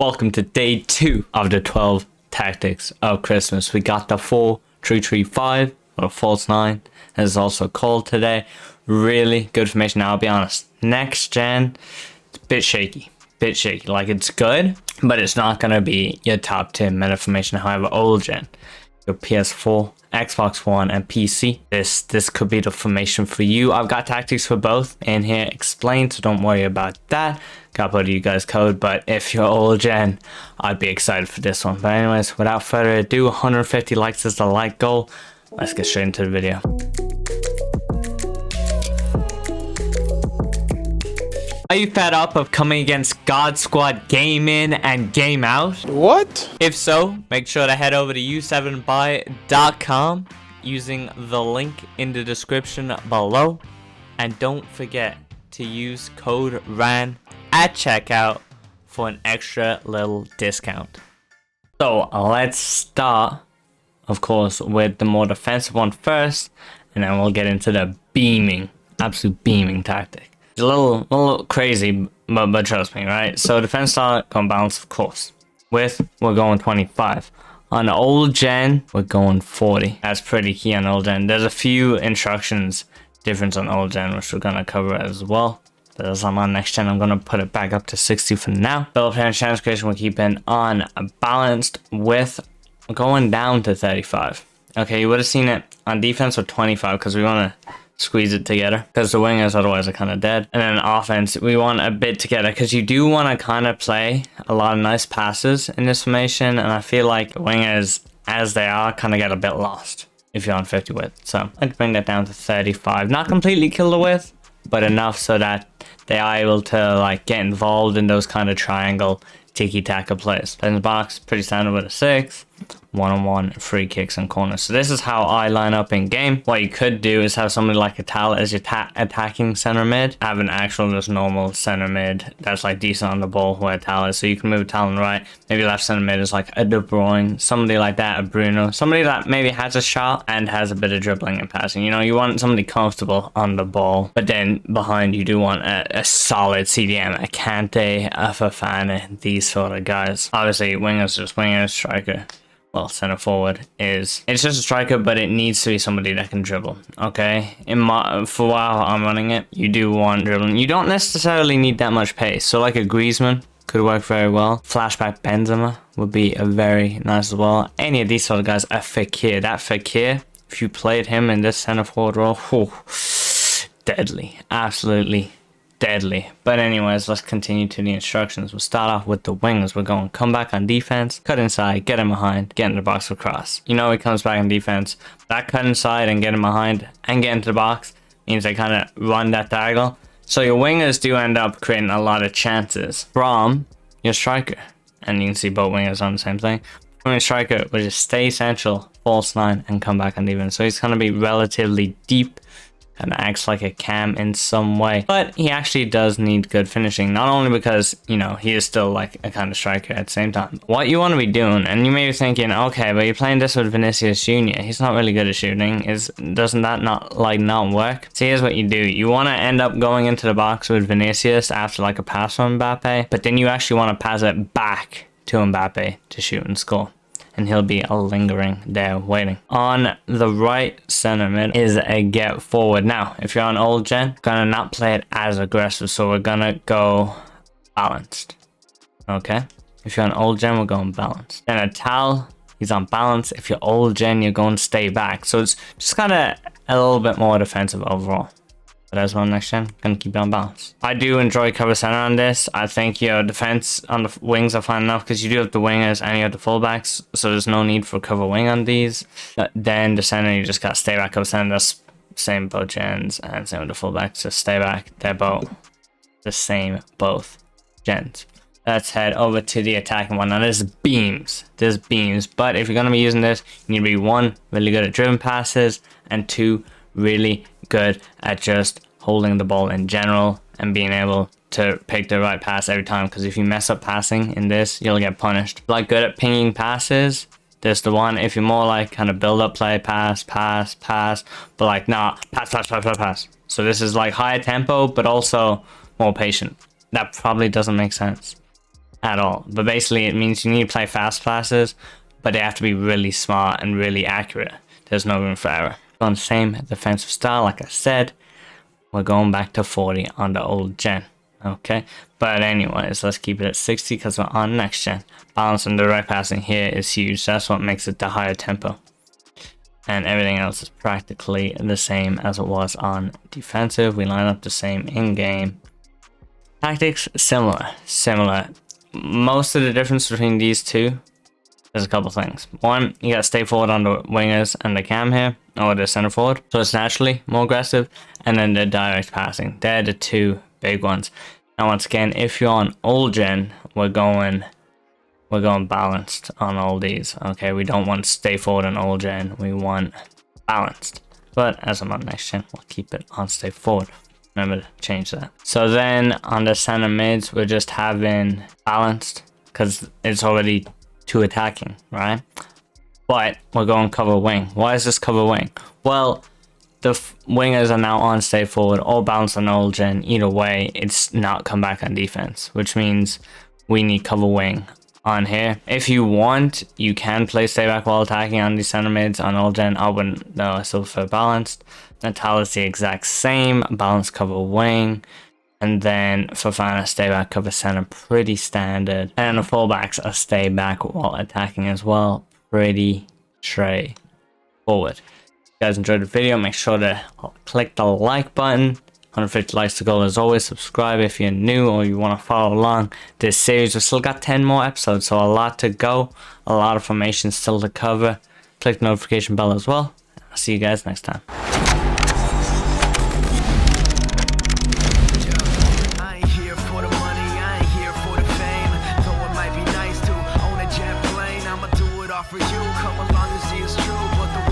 Welcome to day 2 of the 12 tactics of Christmas. We got the 4-3-3-5 or false 9 as it's also called today. Really good formation. Now I'll be honest, next gen it's a bit shaky. Like it's good, but it's not gonna be your top 10 meta formation. However, old gen, your PS4, Xbox One, and PC, this could be the formation for you. I've got tactics for both in here explained, so don't worry about that. Got put you guys code, but if you're old gen, I'd be excited for this one. But anyways, without further ado, 150 likes is the like goal. Let's get straight into the video. Are you fed up of coming against God Squad game in and game out? What? If so, make sure to head over to u7buy.com using the link in the description below. And don't forget to use code RAN at checkout for an extra little discount. So let's start, of course, with the more defensive one first, and then we'll get into the absolute beaming tactic. It's a little crazy, but trust me, right? So defense start, going balance, of course. Width, we're going 25. On old gen, we're going 40. That's pretty key on old gen. There's a few instructions difference on old gen, which we're gonna cover as well. As I'm on next gen, I'm gonna put it back up to 60 for now. Build plan chance creation, we're keeping on balanced. Width, going down to 35. Okay, you would have seen it on defense with 25 because we want to squeeze it together because the wingers otherwise are kind of dead. And then offense, we want a bit together because you do want to kind of play a lot of nice passes in this formation, and I feel like wingers as they are kind of get a bit lost if you're on 50 width. So I'd bring that down to 35. Not completely kill the width, but enough so that they are able to like get involved in those kind of triangle tiki-taka plays. In the box, pretty standard with a 6. One-on-one free kicks and corners. So this is how I line up in game. What you could do is have somebody like a Tal as your attacking center mid, have an actual just normal center mid that's like decent on the ball where Tal is. So you can move Tal on the right, maybe left center mid is like a De Bruyne, somebody like that, a Bruno, somebody that maybe has a shot and has a bit of dribbling and passing. You know, you want somebody comfortable on the ball, but then behind you do want a solid CDM, a Kante, a Fofana, these sort of guys. Obviously wingers, just wingers, striker. Well, center forward it's just a striker, but it needs to be somebody that can dribble. Okay, for a while I'm running it, you do want dribbling. You don't necessarily need that much pace. So like a Griezmann could work very well. Flashback Benzema would be a very nice as well. Any of these sort of guys. A Fekir, that Fekir, if you played him in this center forward role, deadly, absolutely deadly. But anyways, let's continue to the instructions. We'll start off with the wings. We're going come back on defense, cut inside, get him behind, get in the box for cross. You know he comes back on defense. That cut inside and get him behind and get into the box means they kind of run that diagonal. So your wingers do end up creating a lot of chances from your striker. And you can see both wingers on the same thing. From your striker, will just stay central, false 9, and come back on defense. So he's going to be relatively deep, and acts like a cam in some way, but he actually does need good finishing, not only because, you know, he is still like a kind of striker at the same time. What you want to be doing, and you may be thinking, okay, but you're playing this with Vinicius Jr., he's not really good at shooting, doesn't that not work? So here's what you do. You want to end up going into the box with Vinicius after like a pass from Mbappe, but then you actually want to pass it back to Mbappe to shoot and score, and he'll be lingering there waiting. On the right center mid is a get forward. Now, if you're on old gen, gonna not play it as aggressive, so we're gonna go balanced. Okay? If you're on old gen, we're going balanced. Then a Tal, he's on balance. If you're old gen, you're going to stay back. So it's just kind of a little bit more defensive overall. But as well, next gen, gonna keep it on balance. I do enjoy cover center on this. I think your defense on the wings are fine enough because you do have the wingers and you have the fullbacks, so there's no need for cover wing on these. Then the center, you just gotta stay back cover center. That's same both gens, and same with the fullbacks. Just stay back. They're both the same, both gens. Let's head over to the attacking one. Now there's beams, but if you're gonna be using this, you need to be 1, really good at driven passes, and 2, really good at just holding the ball in general and being able to pick the right pass every time, because if you mess up passing in this, you'll get punished. Like good at pinging passes, there's the one. If you're more like kind of build up play, pass, but like nah, pass. So this is like higher tempo but also more patient. That probably doesn't make sense. at all. But basically it means you need to play fast passes, but they have to be really smart and really accurate. There's no room for error. On the same defensive style, like I said, we're going back to 40 on the old gen. Okay, but anyways, let's keep it at 60 because we're on next gen. Balance and direct passing here is huge. That's what makes it the higher tempo. And everything else is practically the same as it was on defensive. We line up the same in-game. Tactics, similar. Most of the difference between these two, there's a couple things. One, you gotta stay forward on the wingers and the cam here, or the center forward, so it's naturally more aggressive. And then the direct passing, they're the two big ones. Now once again, if you're on old gen, we're going balanced on all these. Okay, we don't want to stay forward on old gen, we want balanced. But as I'm on next gen, we'll keep it on stay forward. Remember to change that. So then on the center mids, we're just having balanced because it's already two attacking, right? But we're going cover wing. Why is this cover wing? Well, the wingers are now on stay forward or balanced on old gen. Either way, it's not come back on defense, which means we need cover wing on here. If you want, you can play stay back while attacking on the center mids on old gen. I wouldn't, though. I still prefer balanced. Natal is the exact same. Balanced cover wing. And then Fofana stay back cover center, pretty standard. And the fullbacks are stay back while attacking as well, pretty straightforward. If you guys enjoyed the video, make sure to click the like button. 150 likes to go as always. Subscribe if you're new or you want to follow along this series. We've still got 10 more episodes, so a lot to go, a lot of information still to cover. Click the notification bell as well. I'll see you guys next time. For you, come along and see it's true, but the